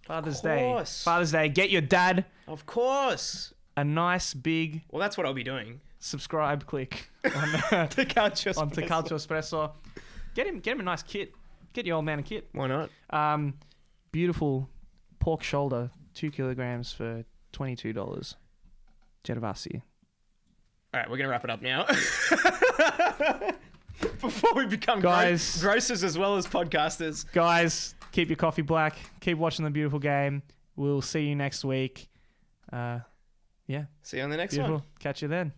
Father's Day. Father's Day. Get your dad Of course. a nice big Well, that's what I'll be doing. subscribe click on To Calciospresso. onto Calciospresso. Get him a nice kit. Get your old man a kit. Why not? Beautiful pork shoulder, 2 kilograms for $22. Gervasi. All right, we're going to wrap it up now. Before we become Guys. grossers as well as podcasters. Guys, keep your coffee black. Keep watching the beautiful game. We'll see you next week. Yeah, See you on the next beautiful. one. Catch you then.